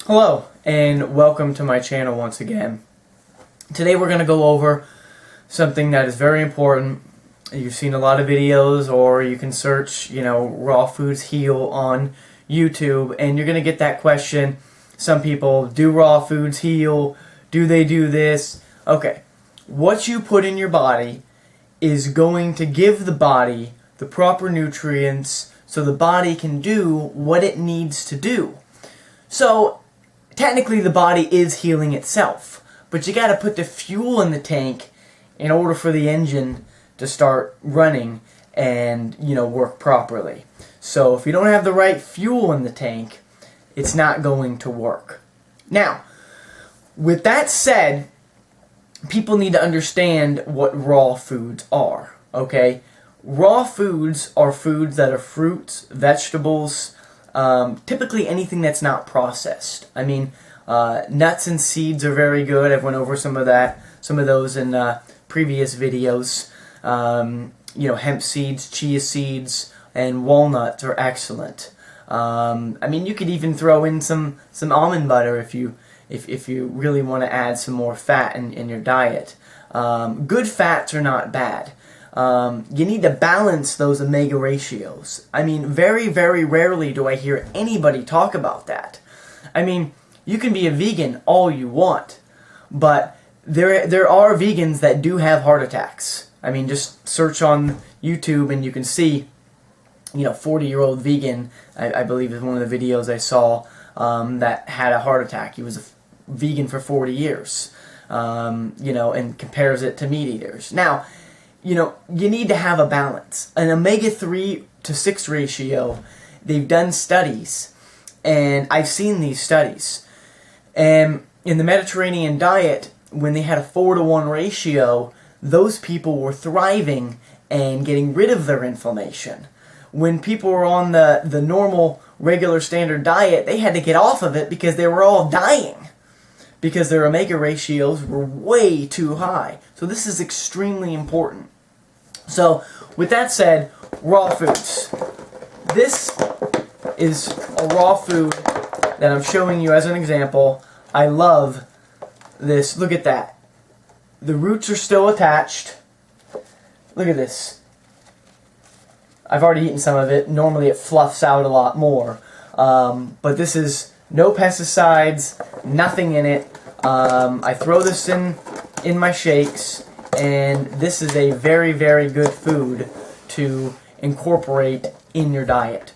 Hello, and welcome to my channel once again. Today we're going to go over something that is very important. You've seen a lot of videos, or you can search, raw foods heal on YouTube, and you're going to get that question. Some people, do raw foods heal? Do they do this? Okay, what you put in your body is going to give the body the proper nutrients so the body can do what it needs to do. So, technically the body is healing itself, but you got to put the fuel in the tank in order for the engine to start running and work properly. So if you don't have the right fuel in the tank, it's not going to work. Now, with that said, people need to understand what raw foods are, okay? Raw foods are foods that are fruits, vegetables, typically anything that's not processed. I mean, nuts and seeds are very good. I've went over some of those in previous videos. Hemp seeds, chia seeds, and walnuts are excellent. I mean, you could even throw in some almond butter if you really want to add some more fat in your diet. Good fats are not bad. You need to balance those omega ratios. I mean, very, very rarely do I hear anybody talk about that. I mean, you can be a vegan all you want, but there are vegans that do have heart attacks. I mean, just search on YouTube and you can see, 40-year-old vegan, I believe is one of the videos I saw, that had a heart attack. He was a vegan for 40 years, and compares it to meat eaters. Now, you need to have a balance. An omega-3 to 6 ratio, they've done studies, and I've seen these studies. And in the Mediterranean diet, when they had a 4-to-1 ratio, those people were thriving and getting rid of their inflammation. When people were on the normal, regular, standard diet, they had to get off of it because they were all dying, because their omega ratios were way too high. So this is extremely important. So, with that said, raw foods. This is a raw food that I'm showing you as an example. I love this. Look at that. The roots are still attached. Look at this. I've already eaten some of it. Normally it fluffs out a lot more. But this is no pesticides, nothing in it. I throw this in my shakes, and this is a very, very good food to incorporate in your diet.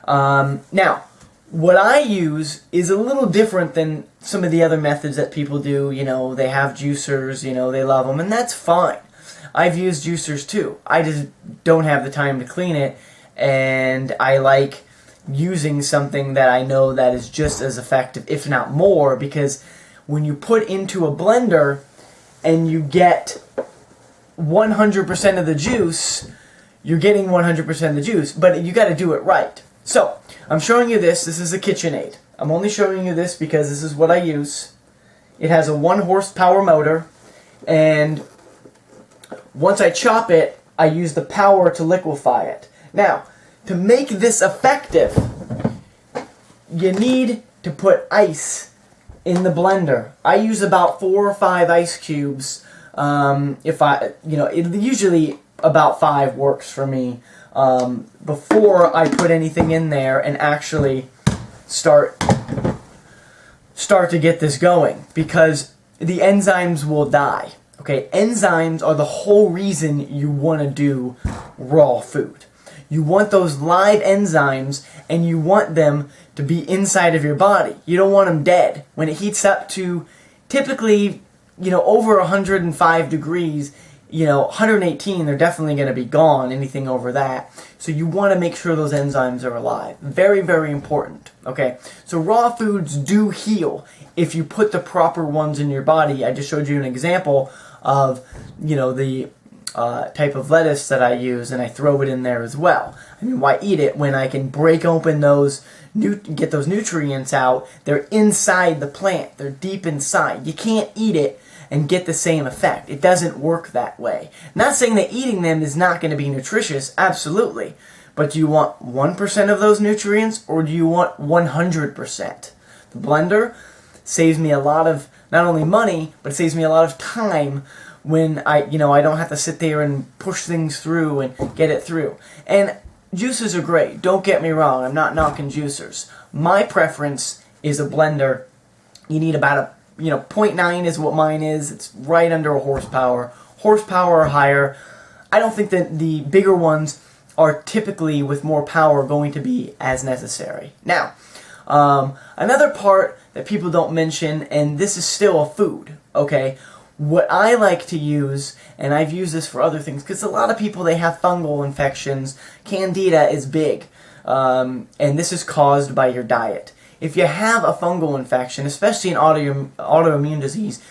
Now, what I use is a little different than some of the other methods that people do. They have juicers, they love them, and that's fine. I've used juicers too. I just don't have the time to clean it, and I like using something that I know that is just as effective, if not more, because when you put into a blender and you get 100% of the juice, you're getting 100% of the juice, but you got to do it right. So, I'm showing you this. This is a KitchenAid. I'm only showing you this because this is what I use. It has a 1 horsepower motor, and once I chop it, I use the power to liquefy it. Now, to make this effective, you need to put ice in the blender. I use about 4 or 5 ice cubes. Usually about 5 works for me. Before I put anything in there and actually start to get this going, because the enzymes will die. Okay, enzymes are the whole reason you want to do raw food. You want those live enzymes, and you want them to be inside of your body. You don't want them dead. When it heats up to typically, over 105 degrees, 118, they're definitely going to be gone, anything over that. So you want to make sure those enzymes are alive. Very, very important. Okay, so raw foods do heal if you put the proper ones in your body. I just showed you an example of, the type of lettuce that I use, and I throw it in there as well. I mean, why eat it when I can break open those, get those nutrients out? They're inside the plant. They're deep inside. You can't eat it and get the same effect. It doesn't work that way. Not saying that eating them is not going to be nutritious, absolutely. But do you want 1% of those nutrients, or do you want 100%? The blender saves me a lot of not only money, but it saves me a lot of time when I don't have to sit there and push things through and get it through. And juicers are great, don't get me wrong, I'm not knocking juicers. My preference is a blender. You need about a, zero point 0.9 is what mine is. It's right under a horsepower. Horsepower or higher. I don't think that the bigger ones are typically with more power going to be as necessary. Now, another part that people don't mention, and this is still a food, okay? What I like to use, and I've used this for other things, because a lot of people, they have fungal infections. Candida is big, and this is caused by your diet. If you have a fungal infection, especially an autoimmune disease,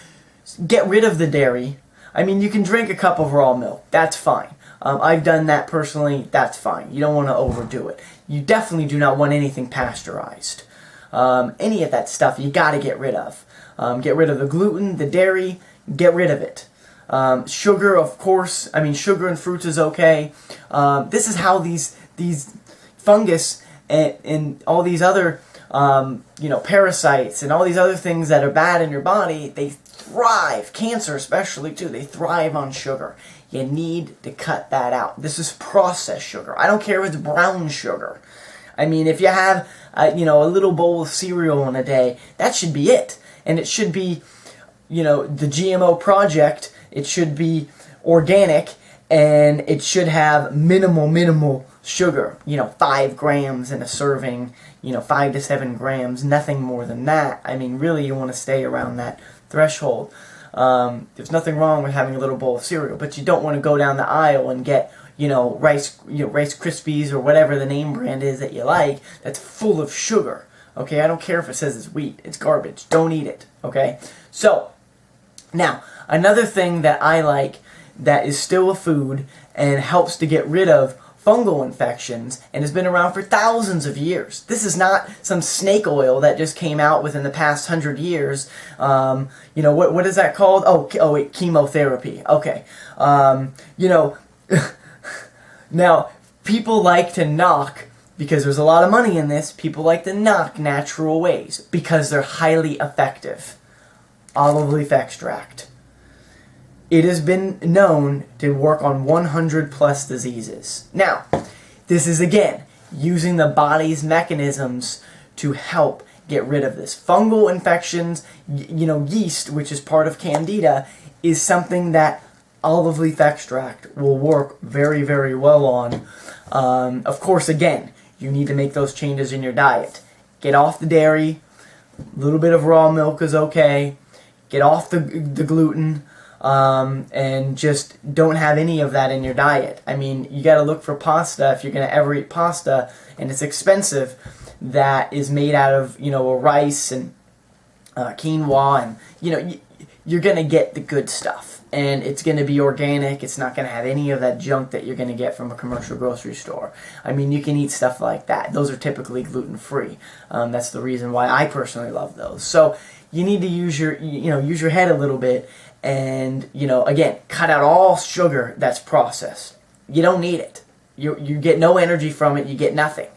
get rid of the dairy. I mean, you can drink a cup of raw milk. That's fine. I've done that personally. That's fine. You don't want to overdo it. You definitely do not want anything pasteurized. Any of that stuff you got to get rid of. Get rid of the gluten, the dairy. Get rid of it. Sugar, of course. I mean, sugar and fruits is okay. This is how these fungus and all these other parasites and all these other things that are bad in your body, they thrive. Cancer especially too. They thrive on sugar. You need to cut that out. This is processed sugar. I don't care if it's brown sugar. I mean, if you have a little bowl of cereal in a day, that should be it. And it should be, the GMO project. It should be organic, and it should have minimal sugar. 5 grams in a serving. 5 to 7 grams, nothing more than that. I mean, really, you want to stay around that threshold. There's nothing wrong with having a little bowl of cereal, but you don't want to go down the aisle and get, Rice Krispies or whatever the name brand is that you like that's full of sugar. Okay, I don't care if it says it's wheat. It's garbage. Don't eat it. Okay? So, now, another thing that I like that is still a food and helps to get rid of fungal infections and has been around for thousands of years. This is not some snake oil that just came out within the past 100 years. What is that called? Oh wait, chemotherapy. Okay. Now, people like to knock, because there's a lot of money in this, people like to knock natural ways because they're highly effective. Olive leaf extract. It has been known to work on 100 plus diseases. Now, this is again using the body's mechanisms to help get rid of this. Fungal infections, yeast, which is part of Candida, is something that olive leaf extract will work very, very well on. Of course, again, you need to make those changes in your diet. Get off the dairy. A little bit of raw milk is okay. Get off the gluten. And just don't have any of that in your diet. I mean, you got to look for pasta if you're going to ever eat pasta, and it's expensive, that is made out of, a rice and quinoa, and, you're going to get the good stuff. And it's going to be organic. It's not going to have any of that junk that you're going to get from a commercial grocery store. I mean, you can eat stuff like that. Those are typically gluten-free. That's the reason why I personally love those. So you need to use your head a little bit. And, again, cut out all sugar that's processed. You don't need it. You get no energy from it. You get nothing.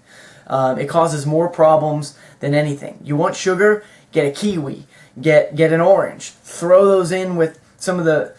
It causes more problems than anything. You want sugar? Get a kiwi. Get an orange. Throw those in with some of the